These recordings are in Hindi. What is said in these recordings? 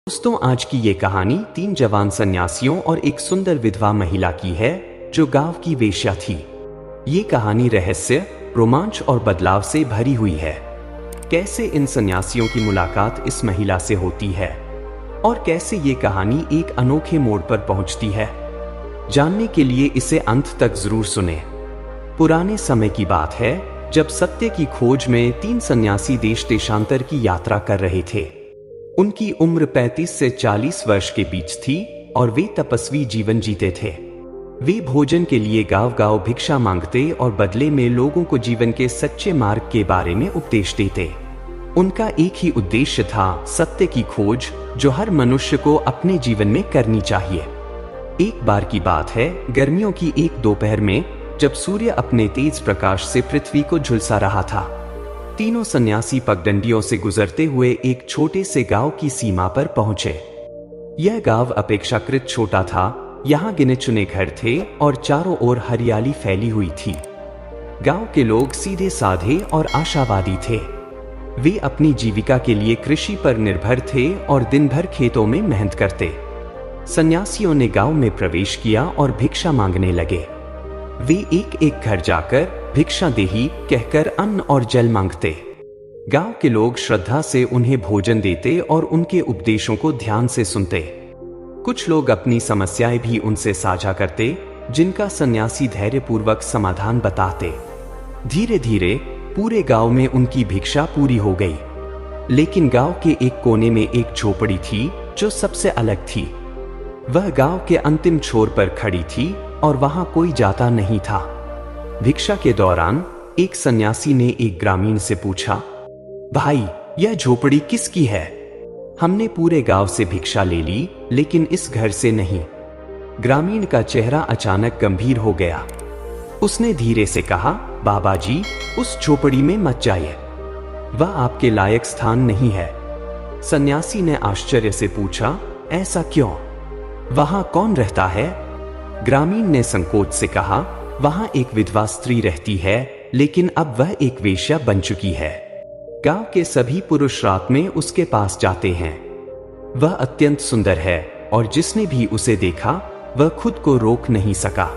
दोस्तों, आज की ये कहानी 3 जवान सन्यासियों और एक सुंदर विधवा महिला की है जो गांव की वेश्या थी। ये कहानी रहस्य, रोमांच और बदलाव से भरी हुई है। कैसे इन सन्यासियों की मुलाकात इस महिला से होती है और कैसे ये कहानी एक अनोखे मोड़ पर पहुंचती है, जानने के लिए इसे अंत तक जरूर सुने। पुराने समय की बात है जब सत्य की खोज में 3 सन्यासी देश देशांतर की यात्रा कर रहे थे। उनकी उम्र 35 से 40 वर्ष के बीच थी और वे तपस्वी जीवन जीते थे। वे भोजन के लिए गांव-गांव भिक्षा मांगते और बदले में लोगों को जीवन के सच्चे मार्ग के बारे में उपदेश देते। उनका एक ही उद्देश्य था, सत्य की खोज, जो हर मनुष्य को अपने जीवन में करनी चाहिए। एक बार की बात है, गर्मियों की एक दोपहर में, जब सूर्य अपने तेज प्रकाश से पृथ्वी को झुलसा रहा था। तीनों सन्यासी पगडंडियों से गुजरते हुए एक छोटे से गांव की सीमा पर पहुंचे। यह गांव अपेक्षाकृत छोटा था। यहाँ गिने चुने घर थे और चारों ओर हरियाली फैली हुई थी। गांव के लोग सीधे साधे और आशावादी थे। वे अपनी जीविका के लिए कृषि पर निर्भर थे और दिन भर खेतों में मेहनत करते। सन्यासियों ने गांव में प्रवेश किया और भिक्षा मांगने लगे। वे एक एक घर जाकर भिक्षा देही कहकर अन्न और जल मांगते। गांव के लोग श्रद्धा से उन्हें भोजन देते और उनके उपदेशों को ध्यान से सुनते। कुछ लोग अपनी समस्याएं भी उनसे साझा करते, जिनका सन्यासी धैर्यपूर्वक समाधान बताते। धीरे धीरे पूरे गांव में उनकी भिक्षा पूरी हो गई। लेकिन गांव के एक कोने में एक झोपड़ी थी जो सबसे अलग थी। वह गांव के अंतिम छोर पर खड़ी थी और वहां कोई जाता नहीं था। भिक्षा के दौरान एक सन्यासी ने एक ग्रामीण से पूछा, भाई, यह झोपड़ी किसकी है? हमने पूरे गांव से भिक्षा ले ली, लेकिन इस घर से नहीं। ग्रामीण का चेहरा अचानक गंभीर हो गया। उसने धीरे से कहा, बाबा जी, उस झोपड़ी में मत जाइए। वह आपके लायक स्थान नहीं है। सन्यासी ने आश्चर्य से पूछा, ऐसा क्यों? वहां कौन रहता है? ग्रामीण ने संकोच से कहा, वहां एक विधवा स्त्री रहती है, लेकिन अब वह एक वेश्या बन चुकी है। गांव के सभी पुरुष रात में उसके पास जाते हैं। वह अत्यंत सुंदर है और जिसने भी उसे देखा वह खुद को रोक नहीं सका।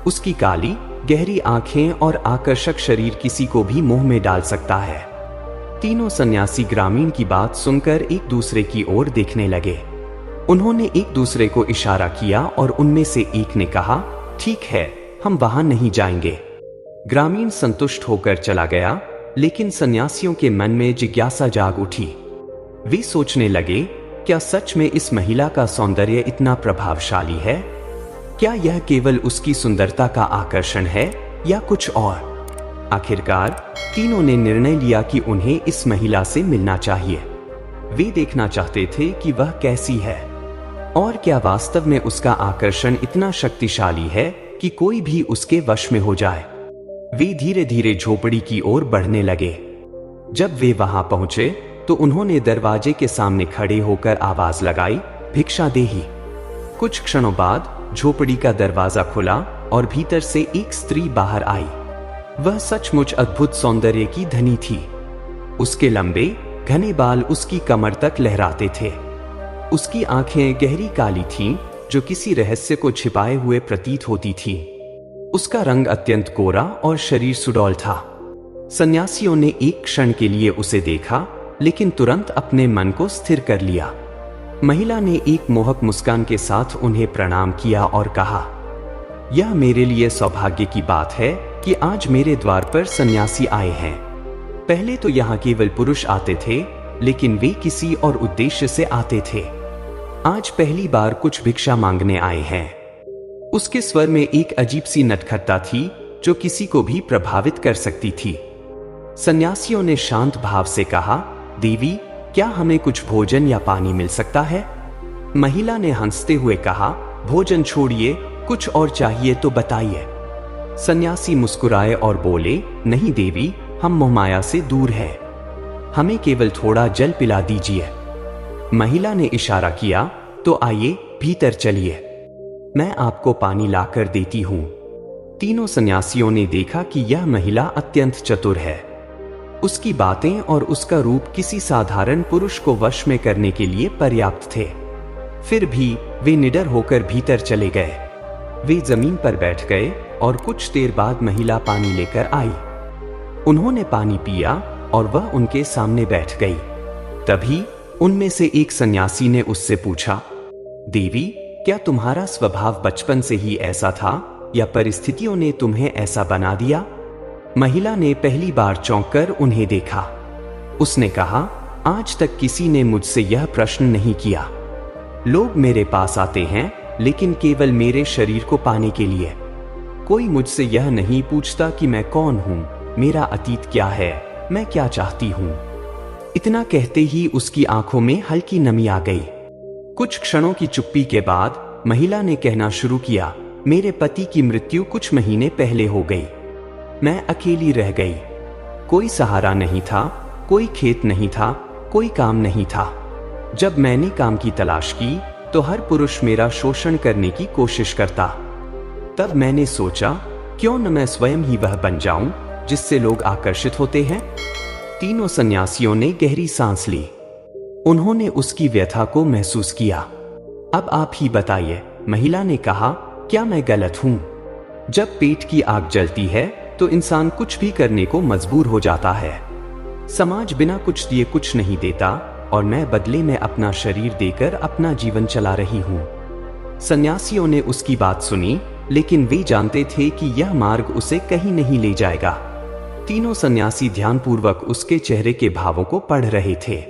उसकी काली, गहरी आंखें और आकर्षक शरीर किसी को भी मोह में डाल सकता है। तीनों सन्यासी ग्रामीण की बात सुनकर एक दूसरे की ओर देखने लगे। उन्होंने एक दूसरे को इशारा किया और उनमें से एक ने कहा, ठीक है, हम वहां नहीं जाएंगे। ग्रामीण संतुष्ट होकर चला गया, लेकिन सन्यासियों के मन में जिज्ञासा जाग उठी। वे सोचने लगे, क्या सच में इस महिला का सौंदर्य इतना प्रभावशाली है? क्या यह केवल उसकी सुंदरता का आकर्षण है या कुछ और? आखिरकार तीनों ने निर्णय लिया कि उन्हें इस महिला से मिलना चाहिए। वे देखना चाहते थे कि वह कैसी है और क्या वास्तव में उसका आकर्षण इतना शक्तिशाली है कि कोई भी उसके वश में हो जाए। वे धीरे धीरे झोपड़ी की ओर बढ़ने लगे। जब वे वहां पहुंचे तो उन्होंने दरवाजे के सामने खड़े होकर आवाज लगाई, भिक्षा देही। कुछ क्षणों बाद झोपड़ी का दरवाजा खुला और भीतर से एक स्त्री बाहर आई। वह सचमुच अद्भुत सौंदर्य की धनी थी। उसके लंबे घने बाल उसकी कमर तक लहराते थे। उसकी आंखें गहरी काली थीं, जो किसी रहस्य को छिपाए हुए प्रतीत होती थी। उसका रंग अत्यंत गोरा और शरीर सुडौल था। सन्यासियों ने एक क्षण के लिए उसे देखा, लेकिन तुरंत अपने मन को स्थिर कर लिया। महिला ने एक मोहक मुस्कान के साथ उन्हें प्रणाम किया और कहा, यह मेरे लिए सौभाग्य की बात है कि आज मेरे द्वार पर सन्यासी आए हैं। पहले तो यहाँ केवल पुरुष आते थे, लेकिन वे किसी और उद्देश्य से आते थे। आज पहली बार कुछ भिक्षा मांगने आए हैं। उसके स्वर में एक अजीब सी नटखटता थी जो किसी को भी प्रभावित कर सकती थी। सन्यासियों ने शांत भाव से कहा, देवी, क्या हमें कुछ भोजन या पानी मिल सकता है? महिला ने हंसते हुए कहा, भोजन छोड़िए, कुछ और चाहिए तो बताइए। सन्यासी मुस्कुराए और बोले, नहीं देवी, हम मोहमाया से दूर हैं। हमें केवल थोड़ा जल पिला दीजिए। महिला ने इशारा किया, तो आइए, भीतर चलिए, मैं आपको पानी लाकर देती हूं। तीनों सन्यासियों ने देखा कि यह महिला अत्यंत चतुर है। उसकी बातें और उसका रूप किसी साधारण पुरुष को वश में करने के लिए पर्याप्त थे। फिर भी वे निडर होकर भीतर चले गए। वे जमीन पर बैठ गए और कुछ देर बाद महिला पानी लेकर आई। उन्होंने पानी पिया और वह उनके सामने बैठ गई। तभी उनमें से एक सन्यासी ने उससे पूछा, देवी, क्या तुम्हारा स्वभाव बचपन से ही ऐसा था या परिस्थितियों ने तुम्हें ऐसा बना दिया? महिला ने पहली बार चौंक कर उन्हें देखा। उसने कहा, आज तक किसी ने मुझसे यह प्रश्न नहीं किया। लोग मेरे पास आते हैं लेकिन केवल मेरे शरीर को पाने के लिए। कोई मुझसे यह नहीं पूछता कि मैं कौन हूं, मेरा अतीत क्या है, मैं क्या चाहती हूं। इतना कहते ही उसकी आंखों में हल्की नमी आ गई। कुछ क्षणों की चुप्पी के बाद महिला ने कहना शुरू किया, मेरे पति की मृत्यु कुछ महीने पहले हो गई। मैं अकेली रह गई। कोई सहारा नहीं था, कोई खेत नहीं था, कोई काम नहीं था। जब मैंने काम की तलाश की तो हर पुरुष मेरा शोषण करने की कोशिश करता। तब मैंने सोचा, क्यों न मैं स्वयं ही वह बन जाऊं जिससे लोग आकर्षित होते हैं। तीनों सन्यासियों ने गहरी सांस ली। उन्होंने उसकी व्यथा को महसूस किया। अब आप ही बताइए, महिला ने कहा, क्या मैं गलत हूं? जब पेट की आग जलती है तो इंसान कुछ भी करने को मजबूर हो जाता है। समाज बिना कुछ दिए कुछ नहीं देता और मैं बदले में अपना शरीर देकर अपना जीवन चला रही हूं। सन्यासियों ने उसकी बात सुनी, लेकिन वे जानते थे कि यह मार्ग उसे कहीं नहीं ले जाएगा। तीनों सन्यासी ध्यानपूर्वक उसके चेहरे के भावों को पढ़ रहे थे।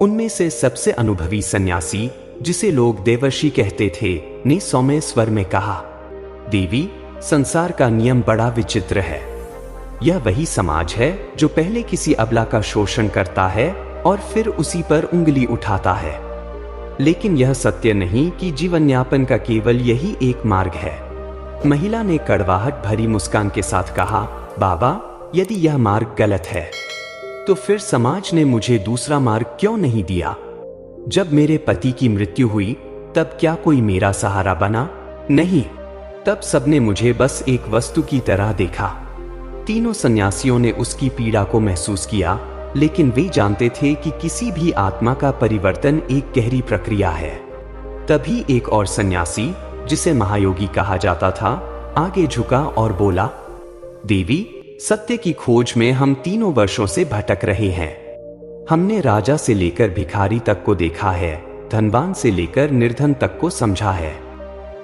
उनमें से सबसे अनुभवी सन्यासी, जिसे लोग देवर्षि कहते थे, ने सौम्य स्वर में कहा, देवी, संसार का नियम बड़ा विचित्र है। यह वही समाज है जो पहले किसी अबला का शोषण करता है और फिर उसी पर उंगली उठाता है। लेकिन यह सत्य नहीं कि जीवन यापन का केवल यही एक मार्ग है। महिला ने कड़वाहट भरी मुस्कान के साथ कहा, बाबा, यदि यह मार्ग गलत है तो फिर समाज ने मुझे दूसरा मार्ग क्यों नहीं दिया? जब मेरे पति की मृत्यु हुई तब क्या कोई मेरा सहारा बना? नहीं, तब सबने मुझे बस एक वस्तु की तरह देखा। तीनों सन्यासियों ने उसकी पीड़ा को महसूस किया, लेकिन वे जानते थे कि किसी भी आत्मा का परिवर्तन एक गहरी प्रक्रिया है। तभी एक और सन्यासी, जिसे महायोगी कहा जाता था, आगे झुका और बोला, देवी, सत्य की खोज में हम तीनों वर्षों से भटक रहे हैं। हमने राजा से लेकर भिखारी तक को देखा है, धनवान से लेकर निर्धन तक को समझा है,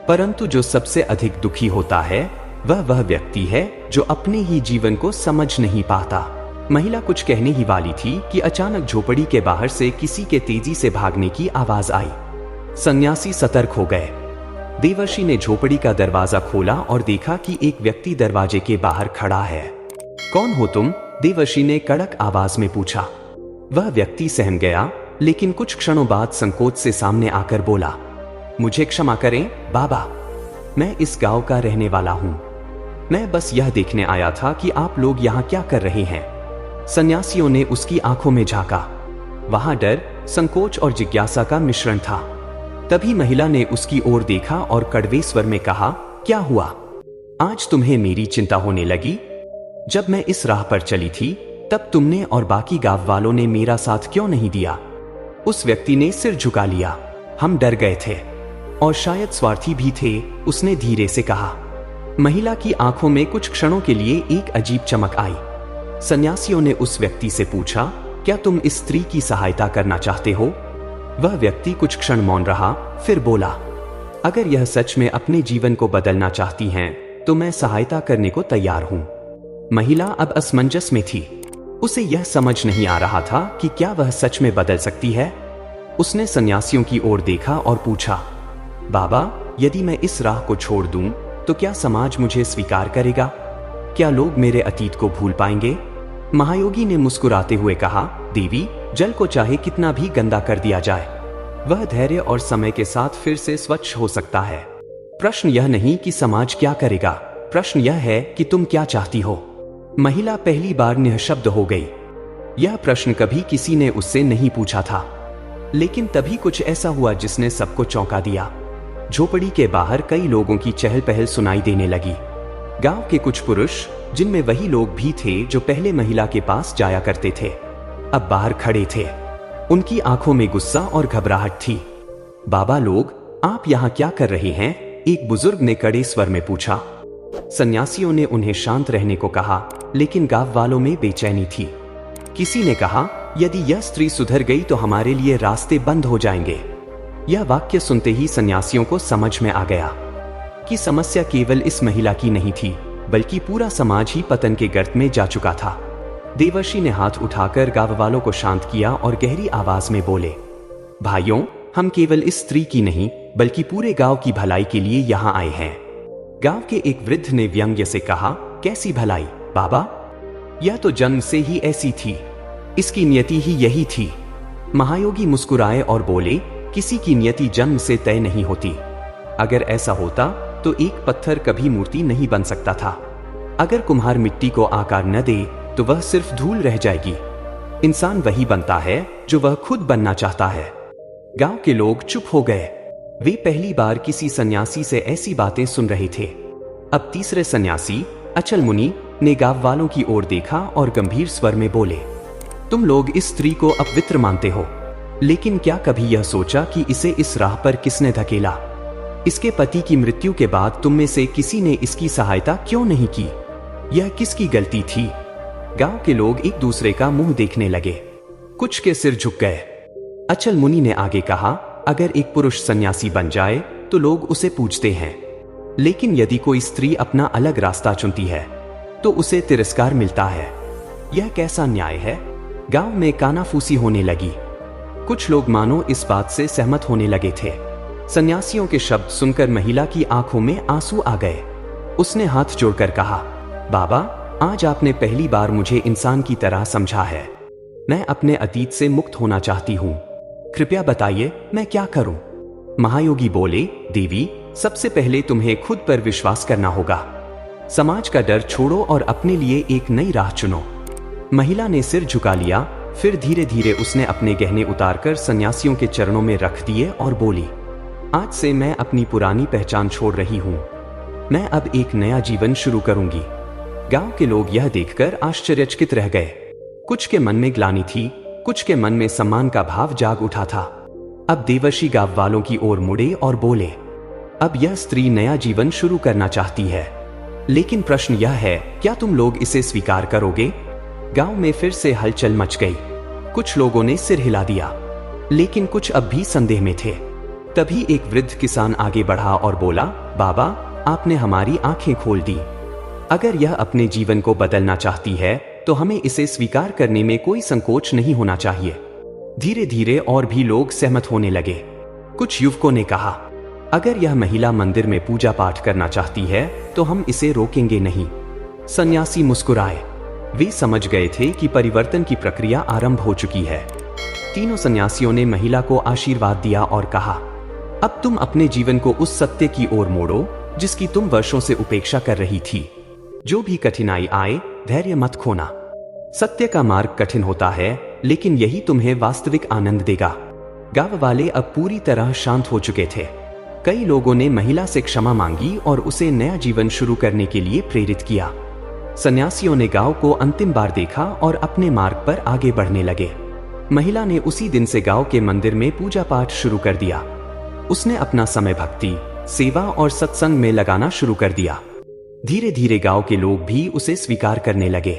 परंतु जो सबसे अधिक दुखी होता है वह व्यक्ति है जो अपने ही जीवन को समझ नहीं पाता। महिला कुछ कहने ही वाली थी कि अचानक झोपड़ी के बाहर से किसी के तेजी से भागने की आवाज आई। सन्यासी सतर्क हो गए। देवर्षि ने झोपड़ी का दरवाजा खोला और देखा कि एक व्यक्ति दरवाजे के बाहर खड़ा है। कौन हो तुम? देवर्षि ने कड़क आवाज में पूछा। वह व्यक्ति सहम गया, लेकिन कुछ क्षणों बाद संकोच से सामने आकर बोला, मुझे क्षमा करें बाबा, मैं इस गांव का रहने वाला हूं। मैं बस यह देखने आया था कि आप लोग यहाँ क्या कर रहे हैं। सन्यासियों ने उसकी आंखों में झांका। वहां डर, संकोच और जिज्ञासा का मिश्रण था। तभी महिला ने उसकी ओर देखा और कड़वे स्वर में कहा, क्या हुआ? आज तुम्हें मेरी चिंता होने लगी? जब मैं इस राह पर चली थी तब तुमने और बाकी गांव वालों ने मेरा साथ क्यों नहीं दिया? उस व्यक्ति ने सिर झुका लिया। हम डर गए थे और शायद स्वार्थी भी थे, उसने धीरे से कहा। महिला की आंखों में कुछ क्षणों के लिए एक अजीब चमक आई। सन्यासियों ने उस व्यक्ति से पूछा, क्या तुम इस स्त्री की सहायता करना चाहते हो? वह व्यक्ति कुछ क्षण मौन रहा, फिर बोला, अगर यह सच में अपने जीवन को बदलना चाहती हैं तो मैं सहायता करने को तैयार हूं। महिला अब असमंजस में थी। उसे यह समझ नहीं आ रहा था कि क्या वह सच में बदल सकती है। उसने सन्यासियों की ओर देखा और पूछा, बाबा, यदि मैं इस राह को छोड़ दूं तो क्या समाज मुझे स्वीकार करेगा? क्या लोग मेरे अतीत को भूल पाएंगे? महायोगी ने मुस्कुराते हुए कहा, देवी, जल को चाहे कितना भी गंदा कर दिया जाए, वह धैर्य और समय के साथ फिर से स्वच्छ हो सकता है। प्रश्न यह नहीं कि समाज क्या करेगा, प्रश्न यह है कि तुम क्या चाहती हो। महिला पहली बार निःशब्द हो गई। यह प्रश्न कभी किसी ने उससे नहीं पूछा था, लेकिन तभी कुछ ऐसा हुआ जिसने सबको चौंका दिया। झोपड़ी के बाहर कई लोगों की चहल पहल सुनाई देने लगी। गांव के कुछ पुरुष, जिनमें वही लोग भी थे जो पहले महिला के पास जाया करते थे, अब बाहर खड़े थे। उनकी आंखों में गुस्सा और घबराहट थी। बाबा लोग, आप यहाँ क्या कर रहे हैं? एक बुजुर्ग ने कड़े स्वर में पूछा। सन्यासियों ने उन्हें शांत रहने को कहा, लेकिन गांव वालों में बेचैनी थी। किसी ने कहा, यदि यह स्त्री सुधर गई तो हमारे लिए रास्ते बंद हो जाएंगे। यह वाक्य सुनते ही सन्यासियों को समझ में आ गया कि समस्या केवल इस महिला की नहीं थी, बल्कि पूरा समाज ही पतन के गर्त में जा चुका था। देवर्षि ने हाथ उठाकर गांव वालों को शांत किया और गहरी आवाज में बोले, भाइयों, हम केवल इस स्त्री की नहीं बल्कि पूरे गांव की भलाई के लिए यहाँ आए हैं। गांव के एक वृद्ध ने व्यंग्य से कहा, कैसी भलाई बाबा? यह तो जन्म से ही ऐसी थी, इसकी नियति ही यही थी। महायोगी मुस्कुराए और बोले, किसी की नियति जन्म से तय नहीं होती। अगर ऐसा होता तो एक पत्थर कभी मूर्ति नहीं बन सकता था। अगर कुम्हार मिट्टी को आकार न दे तो वह सिर्फ धूल रह जाएगी। इंसान वही बनता है जो वह खुद बनना चाहता है। गांव के लोग चुप हो गए। वे पहली बार किसी सन्यासी से ऐसी बातें सुन रहे थे। अब तीसरे सन्यासी, अचल मुनि, ने गांव वालों की ओर देखा और गंभीर स्वर में बोले, तुम लोग इस स्त्री को अपवित्र मानते हो, लेकिन क्या कभी यह सोचा कि इसे इस राह पर किसने धकेला? इसके पति की मृत्यु के बाद तुम में से किसी ने इसकी सहायता क्यों नहीं की? यह किसकी गलती थी? गांव के लोग एक दूसरे का मुंह देखने लगे। कुछ के सिर झुक गए। अचल मुनि ने आगे कहा, अगर एक पुरुष सन्यासी बन जाए तो लोग उसे पूजते हैं, लेकिन यदि कोई स्त्री अपना अलग रास्ता चुनती है तो उसे तिरस्कार मिलता है। यह कैसा न्याय है? गांव में कानाफूसी होने लगी। कुछ लोग मानो इस बात से सहमत होने लगे थे। सन्यासियों के शब्द सुनकर महिला की आंखों में आंसू आ गए। उसने हाथ जोड़कर कहा, बाबा, आज आपने पहली बार मुझे इंसान की तरह समझा है। मैं अपने अतीत से मुक्त होना चाहती हूँ। कृपया बताइए मैं क्या करूं? महायोगी बोले, देवी, सबसे पहले तुम्हें खुद पर विश्वास करना होगा। समाज का डर छोड़ो और अपने लिए एक नई राह चुनो। महिला ने सिर झुका लिया। फिर धीरे धीरे उसने अपने गहने उतारकर सन्यासियों के चरणों में रख दिए और बोली, आज से मैं अपनी पुरानी पहचान छोड़ रही हूं। मैं अब एक नया जीवन शुरू करूंगी। गांव के लोग यह देखकर आश्चर्यचकित रह गए। कुछ के मन में ग्लानि थी, कुछ के मन में सम्मान का भाव जाग उठा था। अब देवर्षि गांव वालों की ओर मुड़े और बोले, अब यह स्त्री नया जीवन शुरू करना चाहती है, लेकिन प्रश्न यह है, क्या तुम लोग इसे स्वीकार करोगे? गांव में फिर से हलचल मच गई। कुछ लोगों ने सिर हिला दिया, लेकिन कुछ अब भी संदेह में थे। तभी एक वृद्ध किसान आगे बढ़ा और बोला, बाबा, आपने हमारी आंखें खोल दी। अगर यह अपने जीवन को बदलना चाहती है तो हमें इसे स्वीकार करने में कोई संकोच नहीं होना चाहिए। धीरे धीरे और भी लोग सहमत होने लगे। कुछ युवकों ने कहा, अगर यह महिला मंदिर में पूजा पाठ करना चाहती है तो हम इसे रोकेंगे नहीं। सन्यासी मुस्कुराए। वे समझ गए थे कि परिवर्तन की प्रक्रिया आरंभ हो चुकी है। तीनों सन्यासियों ने महिला को आशीर्वाद दिया और कहा, अब तुम अपने जीवन को उस सत्य की ओर मोड़ो जिसकी तुम वर्षों से उपेक्षा कर रही थी। जो भी कठिनाई आए, धैर्य मत खोना। सत्य का मार्ग कठिन होता है, लेकिन यही तुम्हें वास्तविक आनंद देगा। गांव वाले अब पूरी तरह शांत हो चुके थे। कई लोगों ने महिला से क्षमा मांगी और उसे नया जीवन शुरू करने के लिए प्रेरित किया। सन्यासियों ने गांव को अंतिम बार देखा और अपने मार्ग पर आगे बढ़ने लगे। महिला ने उसी दिन से गांव के मंदिर में पूजा पाठ शुरू कर दिया। उसने अपना समय भक्ति, सेवा और सत्संग में लगाना शुरू कर दिया। धीरे धीरे गांव के लोग भी उसे स्वीकार करने लगे।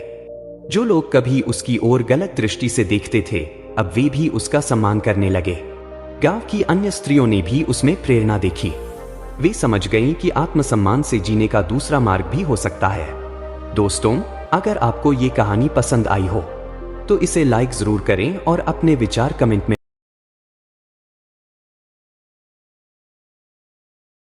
जो लोग कभी उसकी ओर गलत दृष्टि से देखते थे, अब वे भी उसका सम्मान करने लगे। गांव की अन्य स्त्रियों ने भी उसमें प्रेरणा देखी। वे समझ गईं कि आत्मसम्मान से जीने का दूसरा मार्ग भी हो सकता है। दोस्तों, अगर आपको ये कहानी पसंद आई हो तो इसे लाइक जरूर करें और अपने विचार कमेंट में